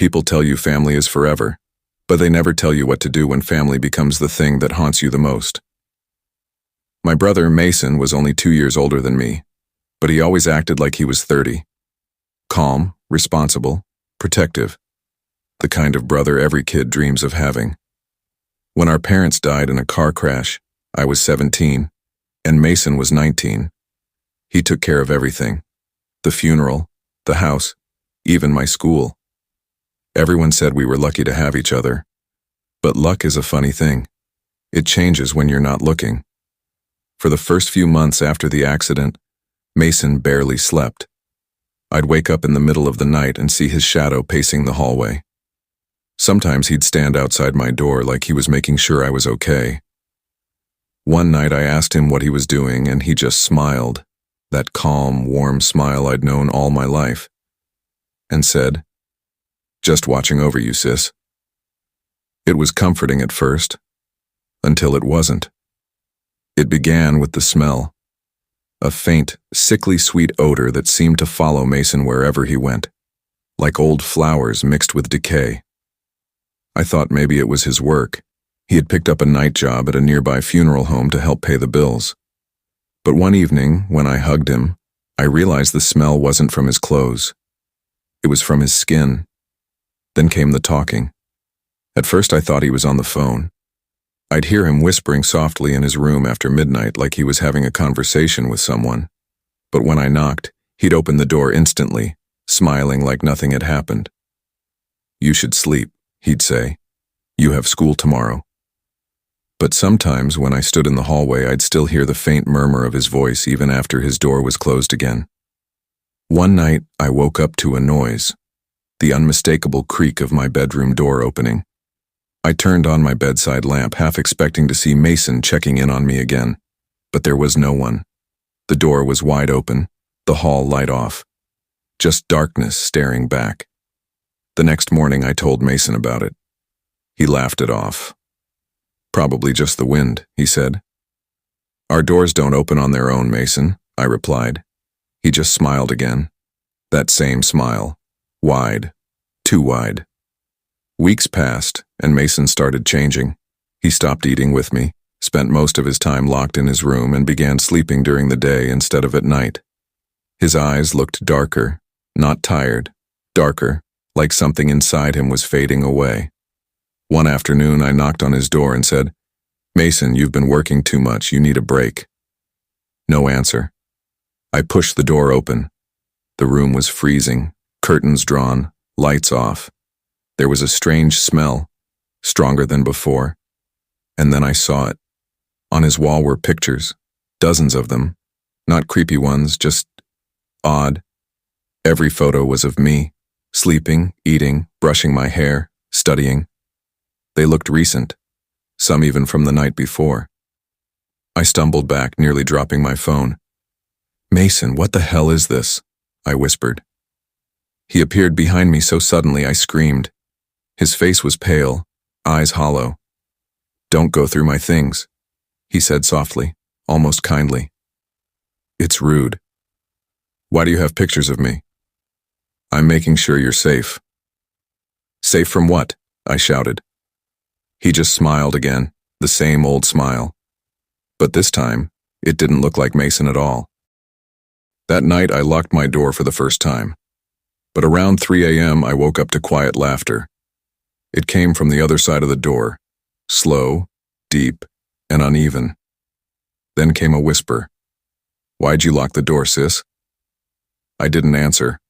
People tell you family is forever, but they never tell you what to do when family becomes the thing that haunts you the most. My brother, Mason, was only 2 years older than me, but he always acted like he was 30. Calm, responsible, protective. The kind of brother every kid dreams of having. When our parents died in a car crash, I was 17, and Mason was 19. He took care of everything. The funeral, the house, even my school. Everyone said we were lucky to have each other. But luck is a funny thing. It changes when you're not looking. For the first few months after the accident, Mason barely slept. I'd wake up in the middle of the night and see his shadow pacing the hallway. Sometimes he'd stand outside my door like he was making sure I was okay. One night I asked him what he was doing and he just smiled, that calm, warm smile I'd known all my life, and said, "Just watching over you, sis." It was comforting at first, until it wasn't. It began with the smell, a faint, sickly sweet odor that seemed to follow Mason wherever he went, like old flowers mixed with decay. I thought maybe it was his work. He had picked up a night job at a nearby funeral home to help pay the bills. But one evening, when I hugged him, I realized the smell wasn't from his clothes. It was from his skin. Then came the talking. At first I thought he was on the phone. I'd hear him whispering softly in his room after midnight like he was having a conversation with someone. But when I knocked, he'd open the door instantly, smiling like nothing had happened. "You should sleep," he'd say. "You have school tomorrow." But sometimes when I stood in the hallway, I'd still hear the faint murmur of his voice even after his door was closed again. One night, I woke up to a noise, the unmistakable creak of my bedroom door opening. I turned on my bedside lamp, half expecting to see Mason checking in on me again, but there was no one. The door was wide open, the hall light off, just darkness staring back. The next morning, I told Mason about it. He laughed it off. "Probably just the wind," he said. "Our doors don't open on their own, Mason," I replied. He just smiled again. That same smile. Wide. Too wide. Weeks passed, and Mason started changing. He stopped eating with me, spent most of his time locked in his room, and began sleeping during the day instead of at night. His eyes looked darker, not tired, darker, like something inside him was fading away. One afternoon, I knocked on his door and said, "Mason, you've been working too much. You need a break." No answer. I pushed the door open. The room was freezing, curtains drawn, lights off. There was a strange smell, stronger than before. And then I saw it. On his wall were pictures, dozens of them. Not creepy ones, just odd. Every photo was of me, sleeping, eating, brushing my hair, studying. They looked recent, some even from the night before. I stumbled back, nearly dropping my phone. "Mason, what the hell is this?" I whispered. He appeared behind me so suddenly I screamed. His face was pale, eyes hollow. "Don't go through my things," he said softly, almost kindly. "It's rude." "Why do you have pictures of me?" "I'm making sure you're safe." "Safe from what?" I shouted. He just smiled again, the same old smile. But this time, it didn't look like Mason at all. That night, I locked my door for the first time. But around 3 a.m., I woke up to quiet laughter. It came from the other side of the door, slow, deep, and uneven. Then came a whisper. "Why'd you lock the door, sis?" I didn't answer.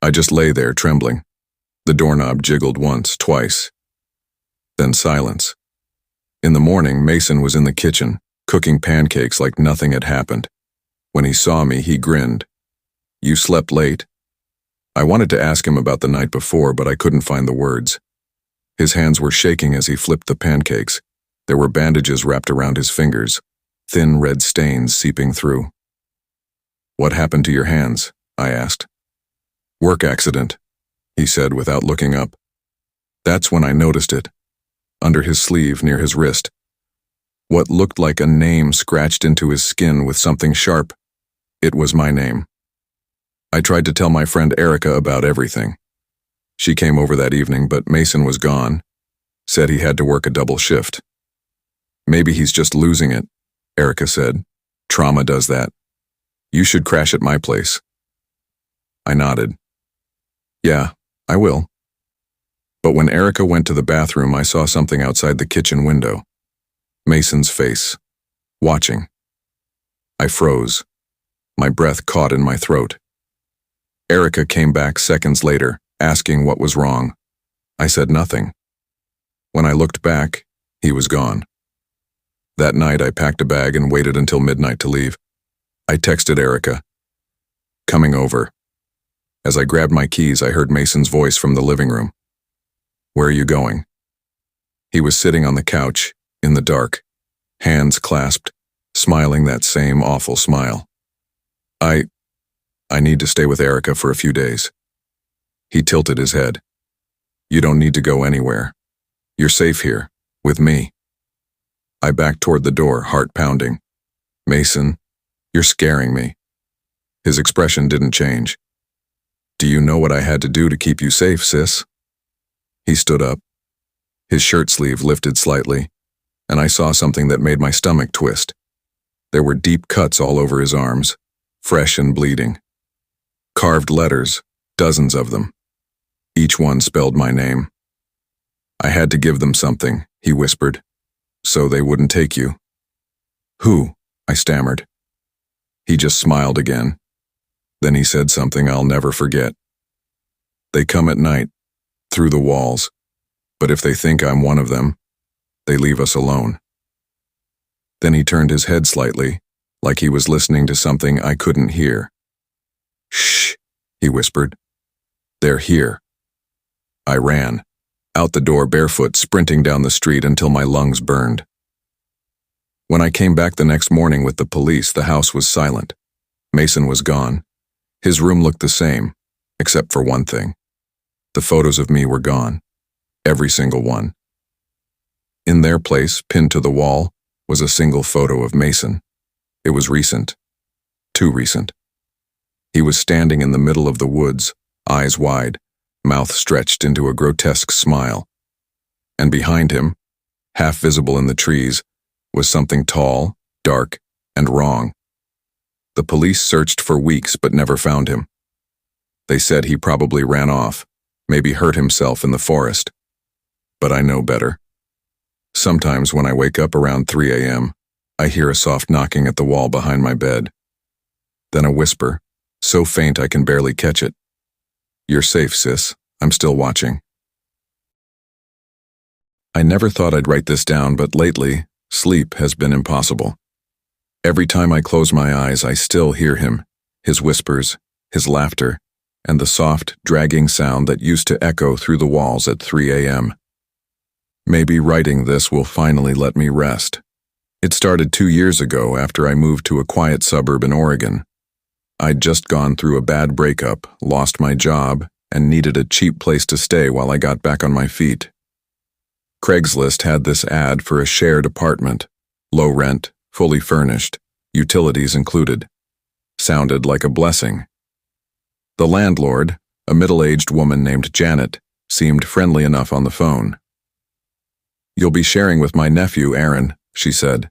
I just lay there, trembling. The doorknob jiggled once, twice. Then silence. In the morning, Mason was in the kitchen, cooking pancakes like nothing had happened. When he saw me, he grinned. "You slept late." I wanted to ask him about the night before, but I couldn't find the words. His hands were shaking as he flipped the pancakes. There were bandages wrapped around his fingers, thin red stains seeping through. "What happened to your hands?" I asked. "Work accident," he said without looking up. That's when I noticed it. Under his sleeve, near his wrist. What looked like a name scratched into his skin with something sharp. It was my name. I tried to tell my friend Erica about everything. She came over that evening, but Mason was gone. Said he had to work a double shift. Maybe he's just losing it, Erica said. Trauma does that. You should crash at my place. I nodded. Yeah, I will. But when Erica went to the bathroom, I saw something outside the kitchen window. Mason's face. Watching. I froze. My breath caught in my throat. Erica came back seconds later, asking what was wrong. I said nothing. When I looked back, he was gone. That night, I packed a bag and waited until midnight to leave. I texted Erica. Coming over. As I grabbed my keys, I heard Mason's voice from the living room. Where are you going? He was sitting on the couch, in the dark, hands clasped, smiling that same awful smile. I need to stay with Erica for a few days. He tilted his head. You don't need to go anywhere. You're safe here, with me. I backed toward the door, heart pounding. Mason, you're scaring me. His expression didn't change. Do you know what I had to do to keep you safe, sis? He stood up. His shirt sleeve lifted slightly, and I saw something that made my stomach twist. There were deep cuts all over his arms, fresh and bleeding. Carved letters, dozens of them. Each one spelled my name. I had to give them something, he whispered, so they wouldn't take you. Who? I stammered. He just smiled again. Then he said something I'll never forget. They come at night, through the walls, but if they think I'm one of them, they leave us alone. Then he turned his head slightly, like he was listening to something I couldn't hear. Shh, he whispered. They're here. I ran, out the door barefoot, sprinting down the street until my lungs burned. When I came back the next morning with the police, the house was silent. Mason was gone. His room looked the same, except for one thing. The photos of me were gone. Every single one. In their place, pinned to the wall, was a single photo of Mason. It was recent. Too recent. He was standing in the middle of the woods, eyes wide, mouth stretched into a grotesque smile. And behind him, half visible in the trees, was something tall, dark, and wrong. The police searched for weeks but never found him. They said he probably ran off, maybe hurt himself in the forest. But I know better. Sometimes when I wake up around 3 a.m., I hear a soft knocking at the wall behind my bed. Then a whisper, so faint I can barely catch it. You're safe, sis. I'm still watching. I never thought I'd write this down, but lately, sleep has been impossible. Every time I close my eyes, I still hear him, his whispers, his laughter, and the soft, dragging sound that used to echo through the walls at 3 a.m. Maybe writing this will finally let me rest. It started 2 years ago after I moved to a quiet suburb in Oregon. I'd just gone through a bad breakup, lost my job, and needed a cheap place to stay while I got back on my feet. Craigslist had this ad for a shared apartment, low rent, fully furnished, utilities included. Sounded like a blessing. The landlord, a middle-aged woman named Janet, seemed friendly enough on the phone. You'll be sharing with my nephew, Aaron, she said.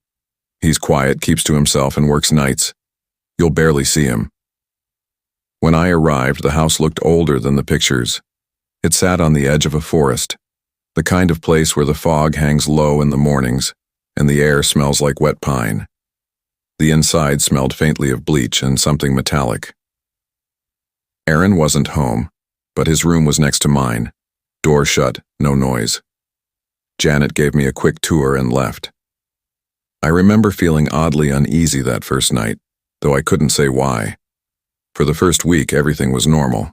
He's quiet, keeps to himself, and works nights. You'll barely see him. When I arrived, the house looked older than the pictures. It sat on the edge of a forest, the kind of place where the fog hangs low in the mornings, and the air smells like wet pine. The inside smelled faintly of bleach and something metallic. Aaron wasn't home, but his room was next to mine. Door shut, no noise. Janet gave me a quick tour and left. I remember feeling oddly uneasy that first night, though I couldn't say why. For the first week, everything was normal.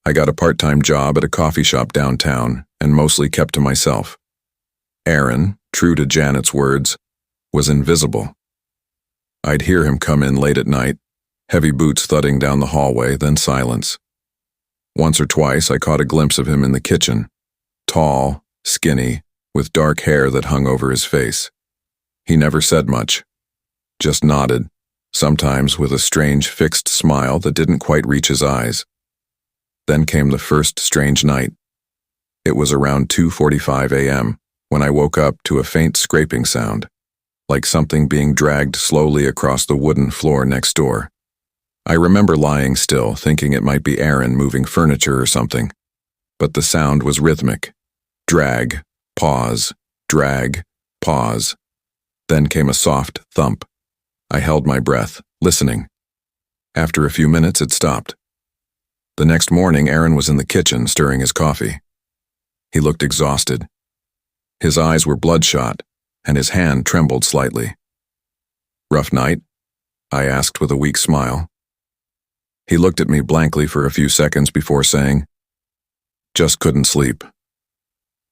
I got a part-time job at a coffee shop downtown and mostly kept to myself. Aaron, true to Janet's words, was invisible. I'd hear him come in late at night, heavy boots thudding down the hallway, then silence. Once or twice I caught a glimpse of him in the kitchen, tall, skinny, with dark hair that hung over his face. He never said much, just nodded, sometimes with a strange fixed smile that didn't quite reach his eyes. Then came the first strange night. It was around 2:45 a.m. when I woke up to a faint scraping sound, like something being dragged slowly across the wooden floor next door. I remember lying still, thinking it might be Aaron moving furniture or something. But the sound was rhythmic. Drag, pause, drag, pause. Then came a soft thump. I held my breath, listening. After a few minutes, it stopped. The next morning, Aaron was in the kitchen stirring his coffee. He looked exhausted. His eyes were bloodshot, and his hand trembled slightly. "Rough night?" I asked with a weak smile. He looked at me blankly for a few seconds before saying, "Just couldn't sleep."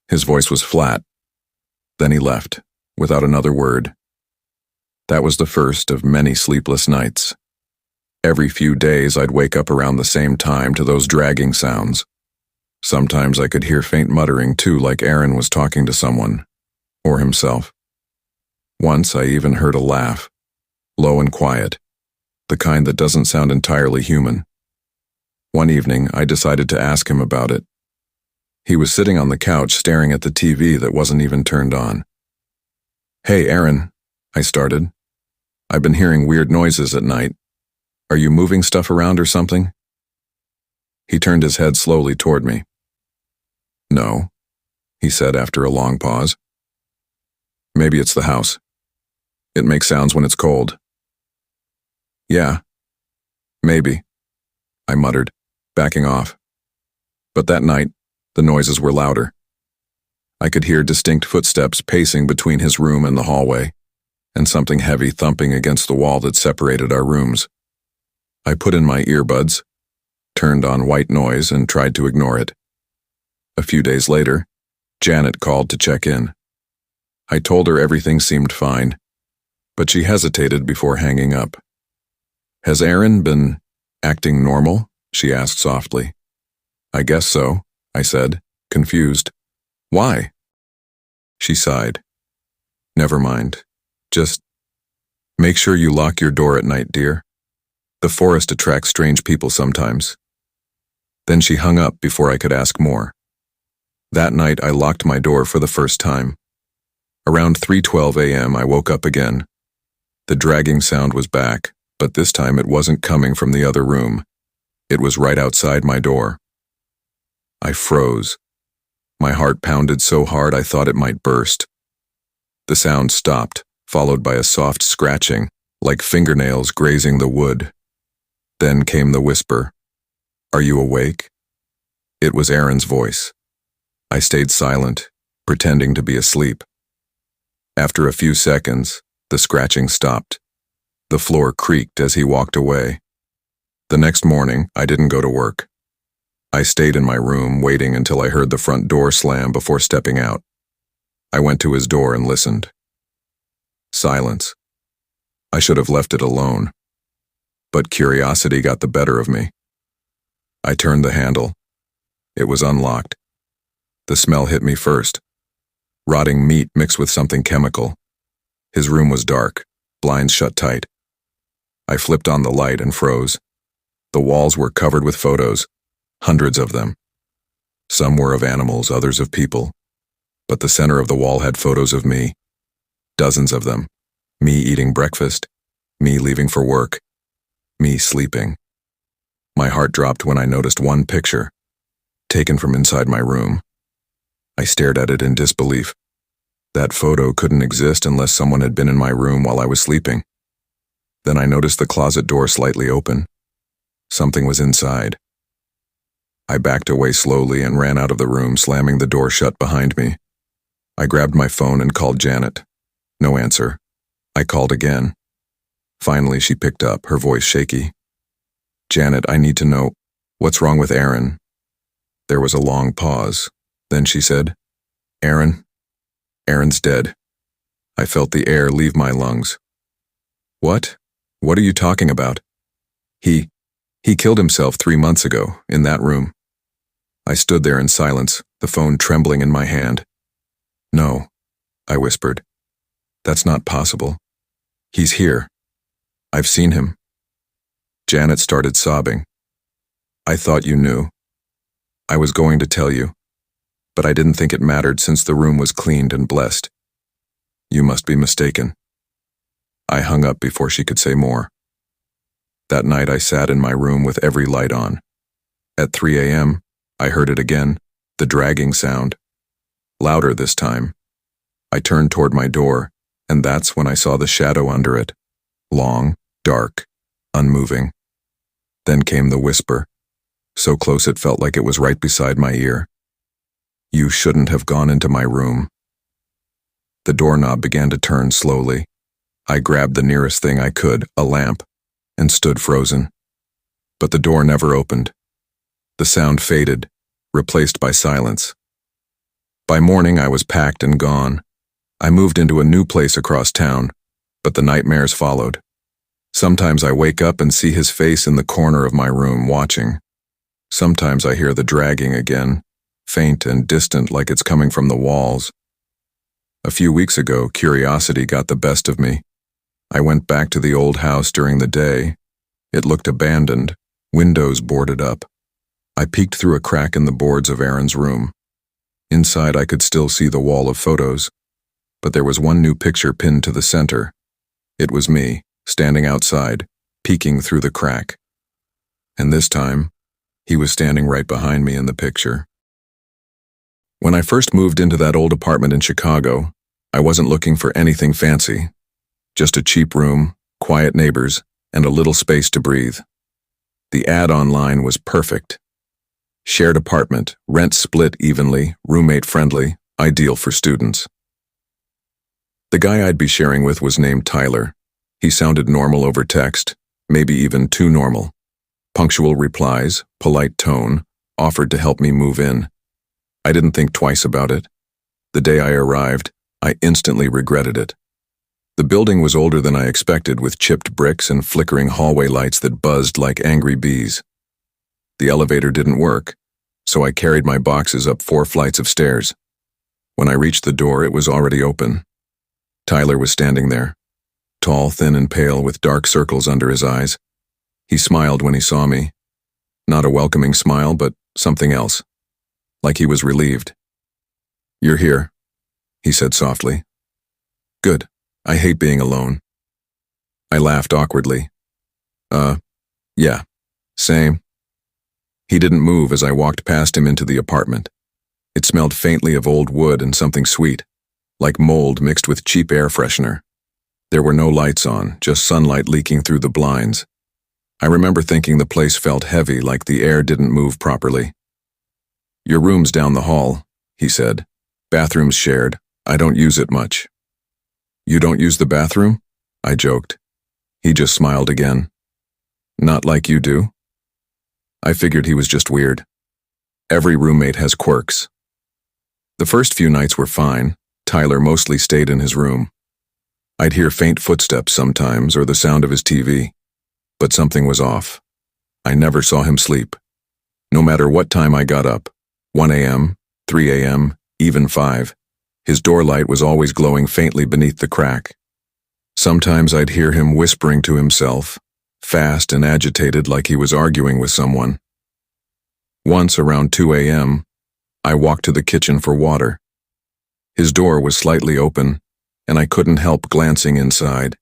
His voice was flat. Then he left, without another word. That was the first of many sleepless nights. Every few days I'd wake up around the same time to those dragging sounds. Sometimes I could hear faint muttering too, like Aaron was talking to someone, or himself. Once I even heard a laugh, low and quiet, the kind that doesn't sound entirely human. One evening, I decided to ask him about it. He was sitting on the couch staring at the TV that wasn't even turned on. "Hey, Aaron," I started. "I've been hearing weird noises at night. Are you moving stuff around or something?" He turned his head slowly toward me. "No," he said after a long pause. "Maybe it's the house. It makes sounds when it's cold." "Yeah, maybe," I muttered, backing off. But that night, the noises were louder. I could hear distinct footsteps pacing between his room and the hallway, and something heavy thumping against the wall that separated our rooms. I put in my earbuds, turned on white noise, and tried to ignore it. A few days later, Janet called to check in. I told her everything seemed fine, but she hesitated before hanging up. "Has Aaron been acting normal?" she asked softly. "I guess so," I said, confused. "Why?" She sighed. "Never mind. Just make sure you lock your door at night, dear. The forest attracts strange people sometimes." Then she hung up before I could ask more. That night I locked my door for the first time. Around 3:12 a.m. I woke up again. The dragging sound was back, but this time it wasn't coming from the other room. It was right outside my door. I froze. My heart pounded so hard I thought it might burst. The sound stopped, followed by a soft scratching, like fingernails grazing the wood. Then came the whisper, "Are you awake?" It was Aaron's voice. I stayed silent, pretending to be asleep. After a few seconds, the scratching stopped. The floor creaked as he walked away. The next morning, I didn't go to work. I stayed in my room, waiting until I heard the front door slam before stepping out. I went to his door and listened. Silence. I should have left it alone. But curiosity got the better of me. I turned the handle. It was unlocked. The smell hit me first. Rotting meat mixed with something chemical. His room was dark, blinds shut tight. I flipped on the light and froze. The walls were covered with photos, hundreds of them. Some were of animals, others of people. But the center of the wall had photos of me. Dozens of them. Me eating breakfast. Me leaving for work. Me sleeping. My heart dropped when I noticed one picture, taken from inside my room. I stared at it in disbelief. That photo couldn't exist unless someone had been in my room while I was sleeping. Then I noticed the closet door slightly open. Something was inside. I backed away slowly and ran out of the room, slamming the door shut behind me. I grabbed my phone and called Janet. No answer. I called again. Finally, she picked up, her voice shaky. "Janet, I need to know, what's wrong with Aaron?" There was a long pause. Then she said, Aaron's dead." I felt the air leave my lungs. "What? What are you talking about?" He killed himself 3 months ago, in that room." I stood there in silence, the phone trembling in my hand. "No," I whispered. "That's not possible. He's here. I've seen him." Janet started sobbing. "I thought you knew. I was going to tell you, but I didn't think it mattered since the room was cleaned and blessed. You must be mistaken. I hung up before she could say more. That night I sat in my room with every light on. At 3 a.m., I heard it again, the dragging sound. Louder this time. I turned toward my door, and that's when I saw the shadow under it. Long, dark, unmoving. Then came the whisper, so close it felt like it was right beside my ear. You shouldn't have gone into my room. The doorknob began to turn slowly. I grabbed the nearest thing I could, a lamp, and stood frozen. But the door never opened. The sound faded, replaced by silence. By morning I was packed and gone. I moved into a new place across town, but the nightmares followed. Sometimes I wake up and see his face in the corner of my room watching. Sometimes I hear the dragging again, faint and distant like it's coming from the walls. A few weeks ago, curiosity got the best of me. I went back to the old house during the day. It looked abandoned, windows boarded up. I peeked through a crack in the boards of Aaron's room. Inside I could still see the wall of photos, but there was one new picture pinned to the center. It was me, standing outside, peeking through the crack. And this time, he was standing right behind me in the picture. When I first moved into that old apartment in Chicago, I wasn't looking for anything fancy. Just a cheap room, quiet neighbors, and a little space to breathe. The ad online was perfect. Shared apartment, rent split evenly, roommate friendly, ideal for students. The guy I'd be sharing with was named Tyler. He sounded normal over text, maybe even too normal. Punctual replies, polite tone, offered to help me move in. I didn't think twice about it. The day I arrived, I instantly regretted it. The building was older than I expected, with chipped bricks and flickering hallway lights that buzzed like angry bees. The elevator didn't work, so I carried my boxes up 4 flights of stairs. When I reached the door, it was already open. Tyler was standing there, tall, thin, and pale with dark circles under his eyes. He smiled when he saw me. Not a welcoming smile, but something else. Like he was relieved. "You're here," he said softly. "Good. I hate being alone." I laughed awkwardly. Yeah, same." He didn't move as I walked past him into the apartment. It smelled faintly of old wood and something sweet, like mold mixed with cheap air freshener. There were no lights on, just sunlight leaking through the blinds. I remember thinking the place felt heavy, like the air didn't move properly. "Your room's down the hall," he said. "Bathroom's shared. I don't use it much." "You don't use the bathroom?" I joked. He just smiled again. "Not like you do?" I figured he was just weird. Every roommate has quirks. The first few nights were fine. Tyler mostly stayed in his room. I'd hear faint footsteps sometimes or the sound of his TV, but something was off. I never saw him sleep. No matter what time I got up, 1 a.m., 3 a.m., even 5, his door light was always glowing faintly beneath the crack. Sometimes I'd hear him whispering to himself, fast and agitated like he was arguing with someone. Once around 2 a.m., I walked to the kitchen for water. His door was slightly open, and I couldn't help glancing inside.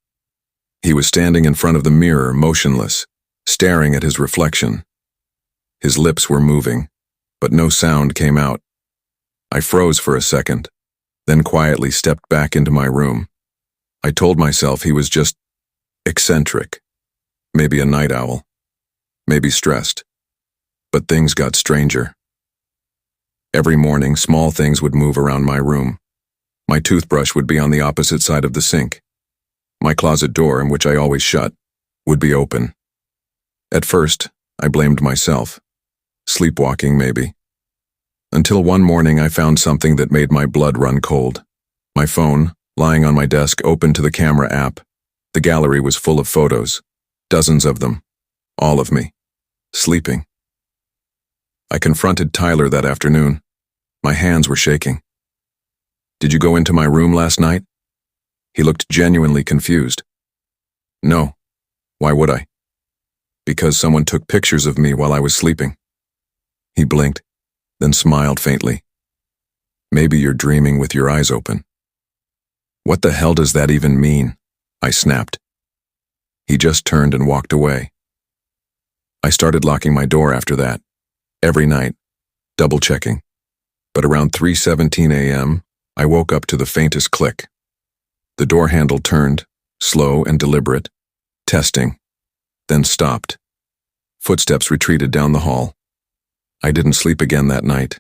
He was standing in front of the mirror, motionless, staring at his reflection. His lips were moving, but no sound came out. I froze for a second, then quietly stepped back into my room. I told myself he was just eccentric, maybe a night owl, maybe stressed. But things got stranger. Every morning, small things would move around my room. My toothbrush would be on the opposite side of the sink. My closet door, in which I always shut, would be open. At first, I blamed myself. Sleepwalking, maybe. Until one morning I found something that made my blood run cold. My phone, lying on my desk, open to the camera app. The gallery was full of photos, dozens of them, all of me, sleeping. I confronted Tyler that afternoon. My hands were shaking. "Did you go into my room last night?" He looked genuinely confused. "No. Why would I?" "Because someone took pictures of me while I was sleeping." He blinked. then smiled faintly. Maybe you're dreaming with your eyes open. What the hell does that even mean? I snapped. He just turned and walked away. I started locking my door after that, every night, double-checking. But around 3:17 a.m., I woke up to the faintest click. The door handle turned, slow and deliberate, testing, then stopped. Footsteps retreated down the hall. I didn't sleep again that night.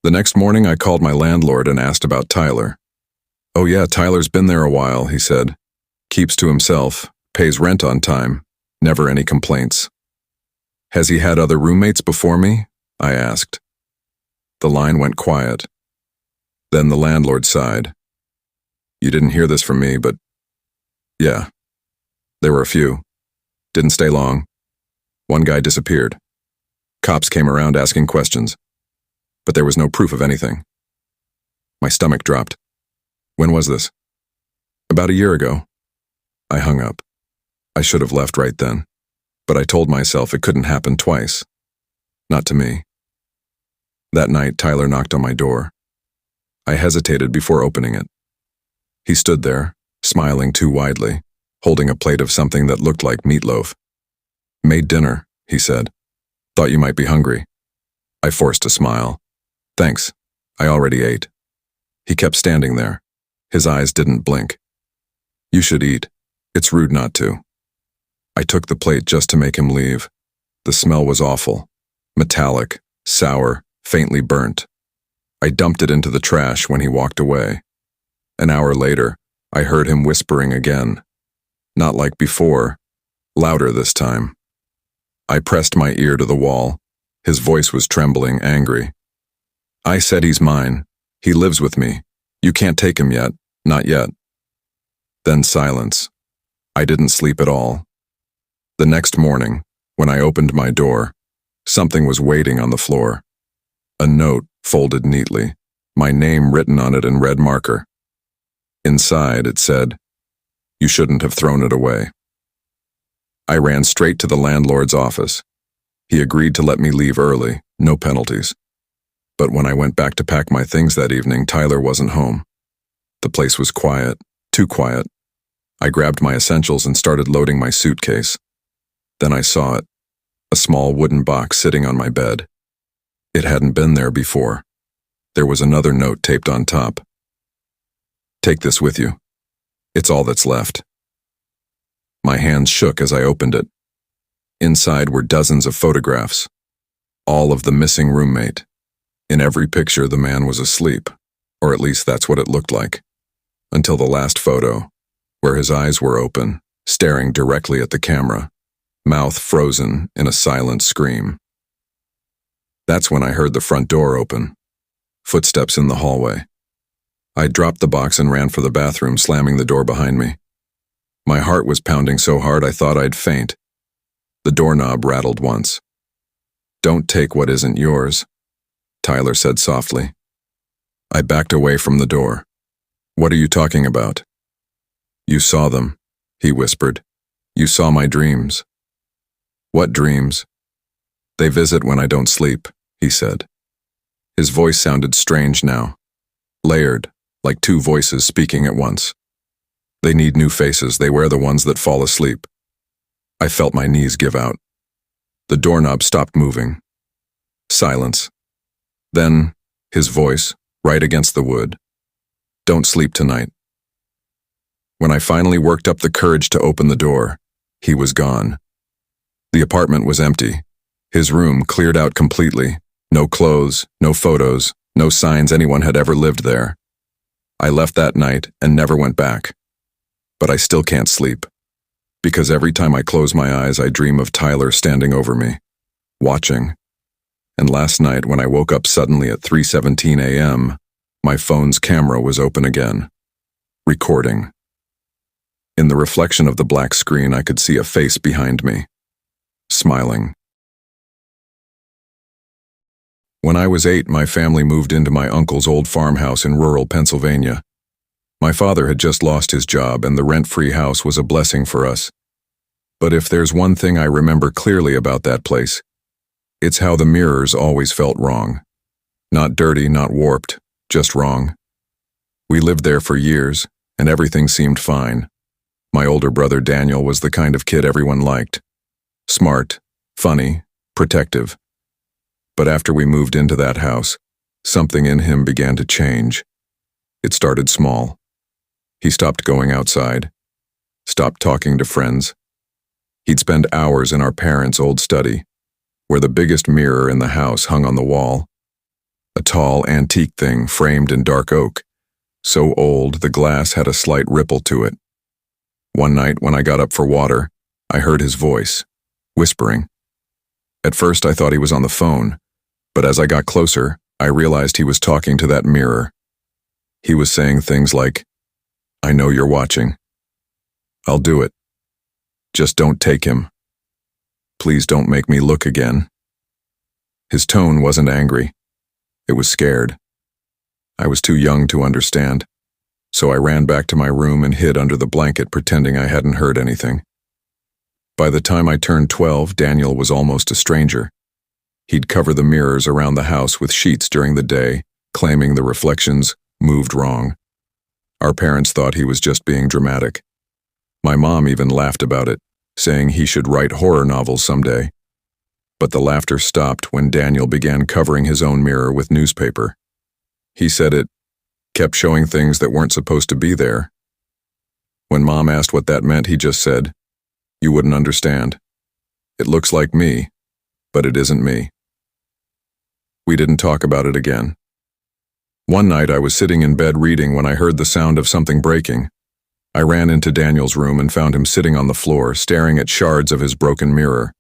The next morning, I called my landlord and asked about Tyler. "Oh yeah, Tyler's been there a while," he said. "Keeps to himself, pays rent on time, never any complaints." "Has he had other roommates before me?" I asked. The line went quiet. Then the landlord sighed. "You didn't hear this from me, but yeah, there were a few. Didn't stay long. One guy disappeared. Cops came around asking questions, but there was no proof of anything." My stomach dropped. "When was this?" "About a year ago." I hung up. I should have left right then, but I told myself it couldn't happen twice. Not to me. That night, Tyler knocked on my door. I hesitated before opening it. He stood there, smiling too widely, holding a plate of something that looked like meatloaf. "Made dinner," he said. "Thought you might be hungry." I forced a smile. "Thanks, I already ate." He kept standing there. His eyes didn't blink. "You should eat. It's rude not to." I took the plate just to make him leave. The smell was awful. Metallic, sour, faintly burnt. I dumped it into the trash when he walked away. An hour later, I heard him whispering again. Not like before, louder this time. I pressed my ear to the wall. His voice was trembling, angry. "I said he's mine. He lives with me. You can't take him yet, not yet." Then silence. I didn't sleep at all. The next morning, when I opened my door, something was waiting on the floor. A note folded neatly, my name written on it in red marker. Inside it said, "You shouldn't have thrown it away." I ran straight to the landlord's office. He agreed to let me leave early, no penalties. But when I went back to pack my things that evening, Tyler wasn't home. The place was quiet, too quiet. I grabbed my essentials and started loading my suitcase. Then I saw it, a small wooden box sitting on my bed. It hadn't been there before. There was another note taped on top. "Take this with you. It's all that's left." My hands shook as I opened it. Inside were dozens of photographs, all of the missing roommate. In every picture, the man was asleep, or at least that's what it looked like, until the last photo, where his eyes were open, staring directly at the camera, mouth frozen in a silent scream. That's when I heard the front door open, footsteps in the hallway. I dropped the box and ran for the bathroom, slamming the door behind me. My heart was pounding so hard I thought I'd faint. The doorknob rattled once. "Don't take what isn't yours," Tyler said softly. I backed away from the door. "What are you talking about?" "You saw them," he whispered. "You saw my dreams." "What dreams?" "They visit when I don't sleep," he said. His voice sounded strange now, layered, like two voices speaking at once. "They need new faces. They wear the ones that fall asleep." I felt my knees give out. The doorknob stopped moving. Silence. Then, his voice, right against the wood. "Don't sleep tonight." When I finally worked up the courage to open the door, he was gone. The apartment was empty. His room cleared out completely. No clothes, no photos, no signs anyone had ever lived there. I left that night and never went back. But I still can't sleep. Because every time I close my eyes, I dream of Tyler standing over me, watching. And last night, when I woke up suddenly at 3:17 a.m., my phone's camera was open again, recording. In the reflection of the black screen, I could see a face behind me, smiling. When I was 8, my family moved into my uncle's old farmhouse in rural Pennsylvania. My father had just lost his job, and the rent-free house was a blessing for us. But if there's one thing I remember clearly about that place, It's how the mirrors always felt wrong. Not dirty, not warped, just wrong. We lived there for years, and everything seemed fine. My older brother Daniel was the kind of kid everyone liked. Smart, funny, protective. But after we moved into that house, something in him began to change. It started small. He stopped going outside, stopped talking to friends. He'd spend hours in our parents' old study, where the biggest mirror in the house hung on the wall. A tall, antique thing framed in dark oak, so old the glass had a slight ripple to it. One night when I got up for water, I heard his voice, whispering. At first I thought he was on the phone, but as I got closer, I realized he was talking to that mirror. He was saying things like, "I know you're watching. I'll do it. Just don't take him. Please don't make me look again." His tone wasn't angry. It was scared. I was too young to understand, so I ran back to my room and hid under the blanket pretending I hadn't heard anything. By the time I turned 12, Daniel was almost a stranger. He'd cover the mirrors around the house with sheets during the day, claiming the reflections moved wrong. Our parents thought he was just being dramatic. My mom even laughed about it, saying he should write horror novels someday. But the laughter stopped when Daniel began covering his own mirror with newspaper. He said it kept showing things that weren't supposed to be there. When Mom asked what that meant, he just said, "You wouldn't understand. It looks like me, but it isn't me." We didn't talk about it again. One night I was sitting in bed reading when I heard the sound of something breaking. I ran into Daniel's room and found him sitting on the floor, staring at shards of his broken mirror.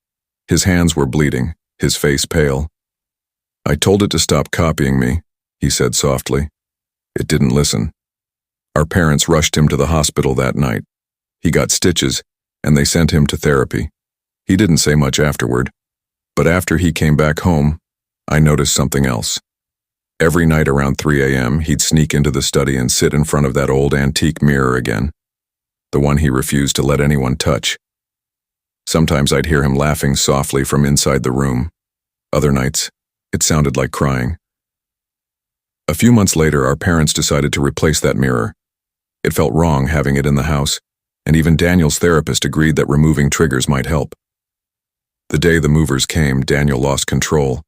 His hands were bleeding, his face pale. "I told it to stop copying me," he said softly. It didn't listen. Our parents rushed him to the hospital that night. He got stitches, and they sent him to therapy. He didn't say much afterward, but after he came back home, I noticed something else. Every night around 3 a.m., he'd sneak into the study and sit in front of that old antique mirror again, the one he refused to let anyone touch. Sometimes I'd hear him laughing softly from inside the room. Other nights, it sounded like crying. A few months later, our parents decided to replace that mirror. It felt wrong having it in the house, and even Daniel's therapist agreed that removing triggers might help. The day the movers came, Daniel lost control.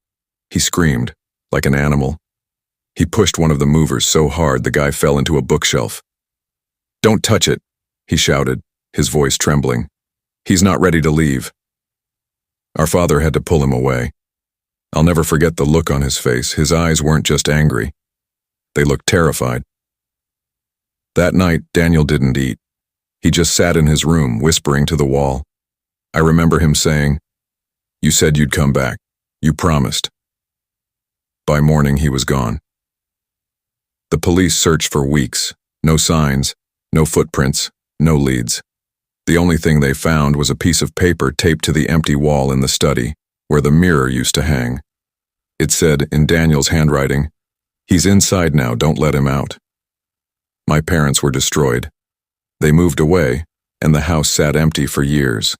He screamed, like an animal. He pushed one of the movers so hard the guy fell into a bookshelf. "Don't touch it," he shouted, his voice trembling. "He's not ready to leave." Our father had to pull him away. I'll never forget the look on his face. His eyes weren't just angry. They looked terrified. That night, Daniel didn't eat. He just sat in his room, whispering to the wall. I remember him saying, "You said you'd come back. You promised." By morning, he was gone. The police searched for weeks. No signs, no footprints, no leads. The only thing they found was a piece of paper taped to the empty wall in the study, where the mirror used to hang. It said, in Daniel's handwriting, "He's inside now, don't let him out." My parents were destroyed. They moved away, and the house sat empty for years.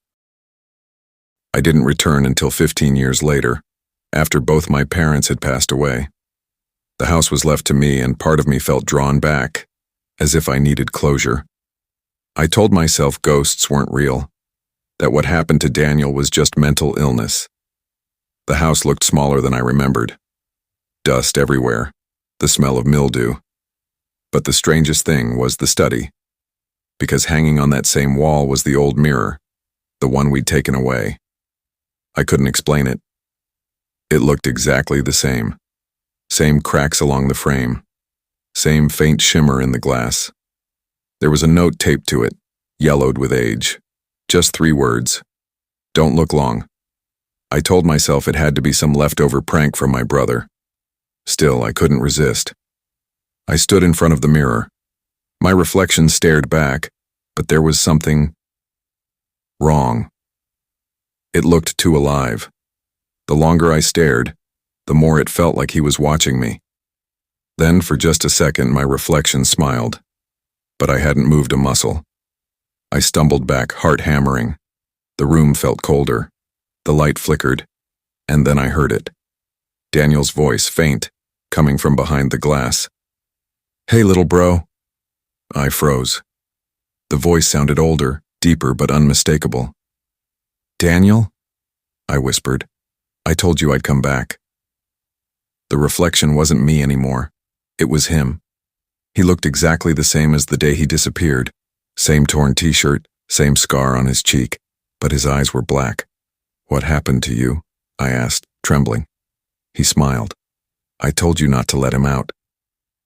I didn't return until 15 years later, after both my parents had passed away. The house was left to me, and part of me felt drawn back, as if I needed closure. I told myself ghosts weren't real, that what happened to Daniel was just mental illness. The house looked smaller than I remembered. Dust everywhere, the smell of mildew. But the strangest thing was the study, because hanging on that same wall was the old mirror, the one we'd taken away. I couldn't explain it. It looked exactly the same. Same cracks along the frame. Same faint shimmer in the glass. There was a note taped to it, yellowed with age. Just 3 words. "Don't look long." I told myself it had to be some leftover prank from my brother. Still, I couldn't resist. I stood in front of the mirror. My reflection stared back, but there was something wrong. It looked too alive. The longer I stared, the more it felt like he was watching me. Then, for just a second, my reflection smiled, but I hadn't moved a muscle. I stumbled back, heart hammering. The room felt colder. The light flickered, And then I heard it. Daniel's voice, faint, coming from behind the glass. "Hey, little bro." I froze. The voice sounded older, deeper but unmistakable. "Daniel?" I whispered. "I told you I'd come back." The reflection wasn't me anymore. It was him. He looked exactly the same as the day he disappeared. Same torn t-shirt, same scar on his cheek, but his eyes were black. "What happened to you?" I asked, trembling. He smiled. "I told you not to let him out."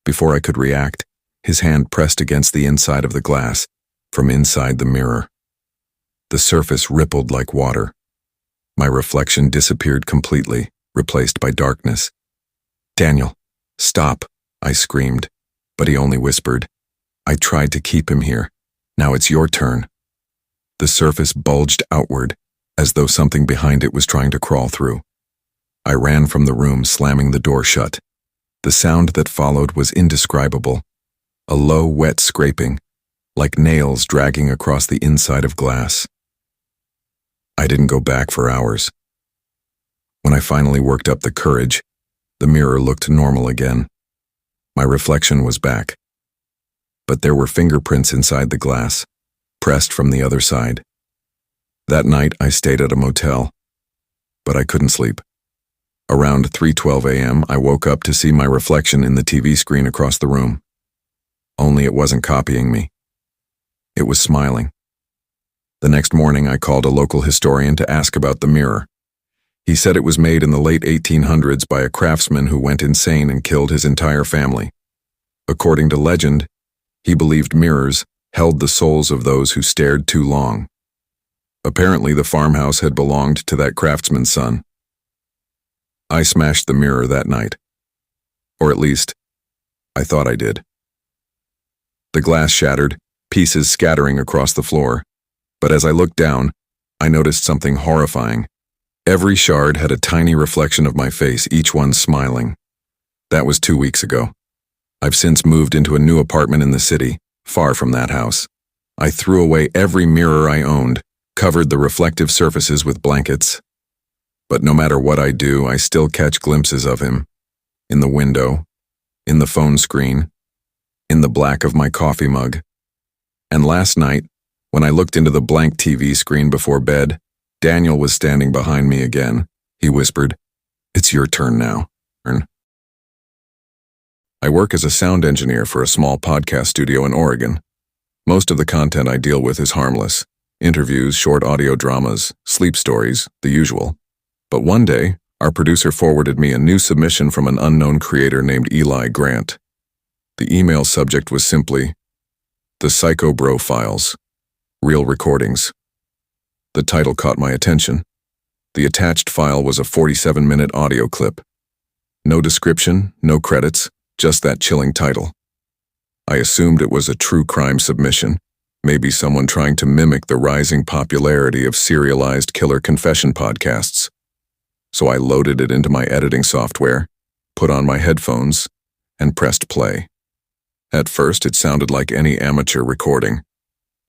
Before I could react, his hand pressed against the inside of the glass, from inside the mirror. The surface rippled like water. My reflection disappeared completely, replaced by darkness. "Daniel, stop," I screamed, but he only whispered. "I tried to keep him here. Now it's your turn." The surface bulged outward, as though something behind it was trying to crawl through. I ran from the room, slamming the door shut. The sound that followed was indescribable. A low, wet scraping, like nails dragging across the inside of glass. I didn't go back for hours. When I finally worked up the courage, the mirror looked normal again. My reflection was back. But there were fingerprints inside the glass, pressed from the other side. That night I stayed at a motel, but I couldn't sleep. Around 3:12 a.m., I woke up to see my reflection in the TV screen across the room. Only it wasn't copying me. It was smiling. The next morning, I called a local historian to ask about the mirror. He said it was made in the late 1800s by a craftsman who went insane and killed his entire family. According to legend, he believed mirrors held the souls of those who stared too long. Apparently, the farmhouse had belonged to that craftsman's son. I smashed the mirror that night. Or at least, I thought I did. The glass shattered, pieces scattering across the floor. But as I looked down, I noticed something horrifying. Every shard had a tiny reflection of my face, each one smiling. That was 2 weeks ago. I've since moved into a new apartment in the city, far from that house. I threw away every mirror I owned, covered the reflective surfaces with blankets. But no matter what I do, I still catch glimpses of him. In the window, in the phone screen, in the black of my coffee mug. And last night, when I looked into the blank TV screen before bed, Daniel was standing behind me again. He whispered, "It's your turn now." I work as a sound engineer for a small podcast studio in Oregon. Most of the content I deal with is harmless. Interviews, short audio dramas, sleep stories, the usual. But one day, our producer forwarded me a new submission from an unknown creator named Eli Grant. The email subject was simply, "The Psycho Bro Files, Real Recordings." The title caught my attention. The attached file was a 47-minute audio clip. No description, no credits, just that chilling title. I assumed it was a true crime submission, maybe someone trying to mimic the rising popularity of serialized killer confession podcasts. So I loaded it into my editing software, put on my headphones, and pressed play. At first, it sounded like any amateur recording.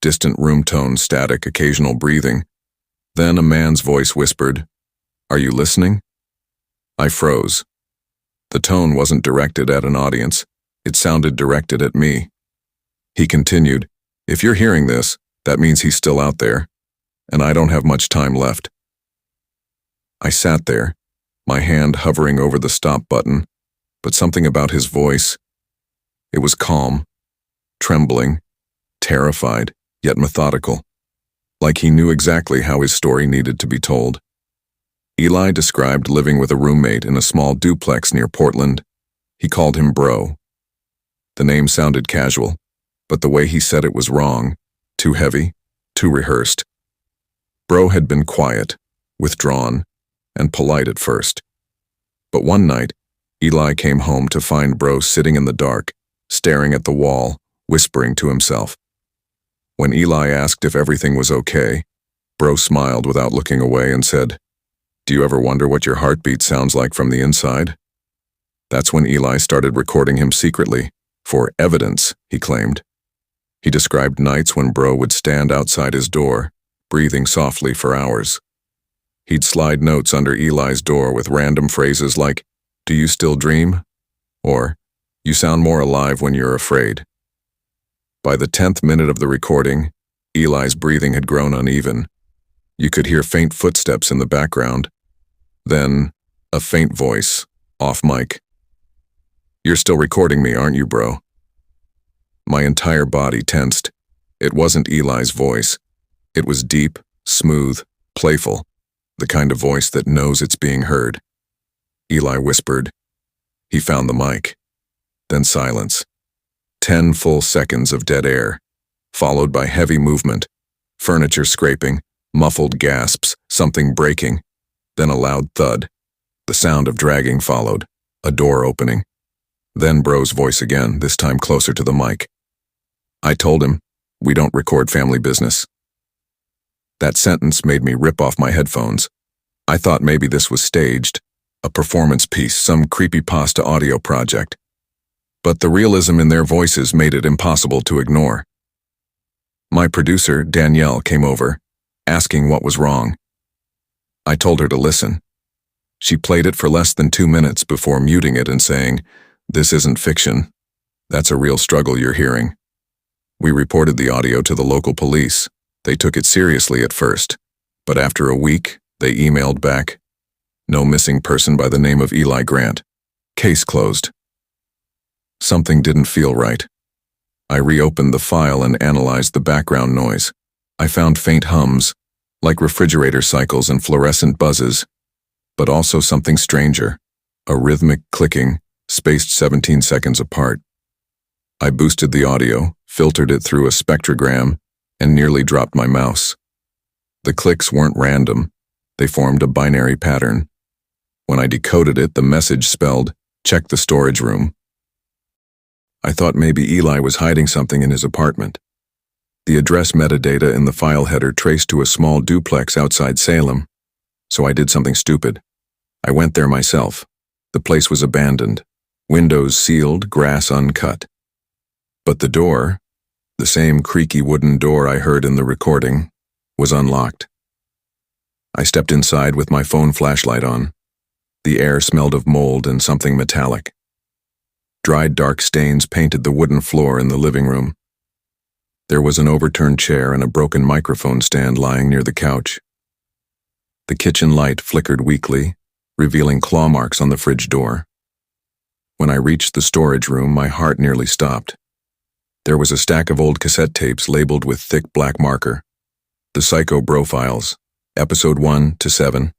Distant room tone, static, occasional breathing. Then a man's voice whispered, "Are you listening?" I froze. The tone wasn't directed at an audience. It sounded directed at me. He continued, "If you're hearing this, that means he's still out there, and I don't have much time left." I sat there, my hand hovering over the stop button, but something about his voice. It was calm, trembling, terrified, yet methodical, like he knew exactly how his story needed to be told. Eli described living with a roommate in a small duplex near Portland. He called him Bro. The name sounded casual, but the way he said it was wrong, too heavy, too rehearsed. Bro had been quiet, withdrawn, and polite at first. But one night, Eli came home to find Bro sitting in the dark, staring at the wall, whispering to himself. When Eli asked if everything was okay, Bro smiled without looking away and said, "Do you ever wonder what your heartbeat sounds like from the inside?" That's when Eli started recording him secretly, for evidence, he claimed. He described nights when Bro would stand outside his door, breathing softly for hours. He'd slide notes under Eli's door with random phrases like, "Do you still dream?" or, "You sound more alive when you're afraid." By the 10th minute of the recording, Eli's breathing had grown uneven. You could hear faint footsteps in the background. Then, a faint voice, off mic. "You're still recording me, aren't you, bro?" My entire body tensed. It wasn't Eli's voice. It was deep, smooth, playful, the kind of voice that knows it's being heard. Eli whispered. He found the mic. Then silence. 10 full seconds of dead air, followed by heavy movement, furniture scraping, muffled gasps, something breaking, then a loud thud. The sound of dragging followed, a door opening. Then Bro's voice again, this time closer to the mic. "I told him, we don't record family business." That sentence made me rip off my headphones. I thought maybe this was staged, a performance piece, some creepypasta audio project. But the realism in their voices made it impossible to ignore. My producer, Danielle, came over, asking what was wrong. I told her to listen. She played it for less than 2 minutes before muting it and saying, "This isn't fiction. That's a real struggle you're hearing." We reported the audio to the local police. They took it seriously at first, but after a week, they emailed back, "No missing person by the name of Eli Grant. Case closed." Something didn't feel right. I reopened the file and analyzed the background noise. I found faint hums, like refrigerator cycles and fluorescent buzzes, but also something stranger, a rhythmic clicking, spaced 17 seconds apart. I boosted the audio, filtered it through a spectrogram, and nearly dropped my mouse. The clicks weren't random. They formed a binary pattern. When I decoded it, the message spelled, "Check the storage room." I thought maybe Eli was hiding something in his apartment. The address metadata in the file header traced to a small duplex outside Salem, so I did something stupid. I went there myself. The place was abandoned, windows sealed, grass uncut. But the door, the same creaky wooden door I heard in the recording, was unlocked. I stepped inside with my phone flashlight on. The air smelled of mold and something metallic. Dried dark stains painted the wooden floor in the living room. There was an overturned chair and a broken microphone stand lying near the couch. The kitchen light flickered weakly, revealing claw marks on the fridge door. When I reached the storage room, my heart nearly stopped. There was a stack of old cassette tapes labeled with thick black marker. The Psycho Bro files, episode 1 to 7.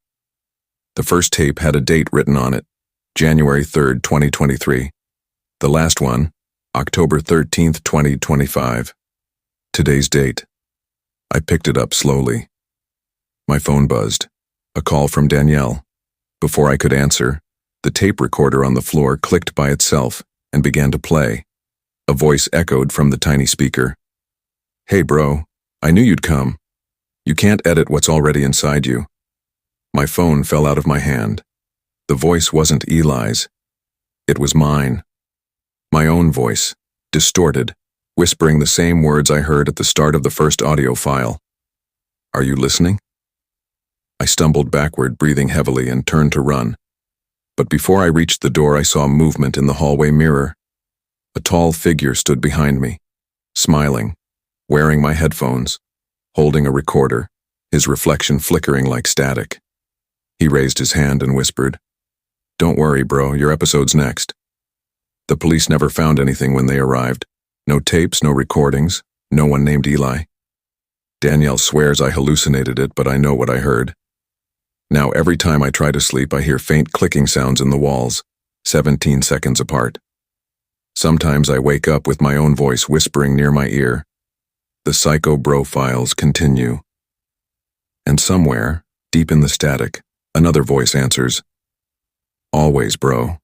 The first tape had a date written on it, January 3rd, 2023. The last one, October 13th, 2025. Today's date. I picked it up slowly. My phone buzzed. A call from Danielle. Before I could answer, the tape recorder on the floor clicked by itself and began to play. A voice echoed from the tiny speaker. "Hey bro, I knew you'd come. You can't edit what's already inside you." My phone fell out of my hand. The voice wasn't Eli's. It was mine. My own voice, distorted, whispering the same words I heard at the start of the first audio file. "Are you listening?" I stumbled backward, breathing heavily, and turned to run. But before I reached the door, I saw movement in the hallway mirror. A tall figure stood behind me, smiling, wearing my headphones, holding a recorder, his reflection flickering like static. He raised his hand and whispered, "Don't worry, bro, your episode's next." The police never found anything when they arrived. No tapes, no recordings, no one named Eli. Danielle swears I hallucinated it, but I know what I heard. Now every time I try to sleep, I hear faint clicking sounds in the walls, 17 seconds apart. Sometimes I wake up with my own voice whispering near my ear. The Psycho Bro files continue. And somewhere, deep in the static, another voice answers, "Always, bro."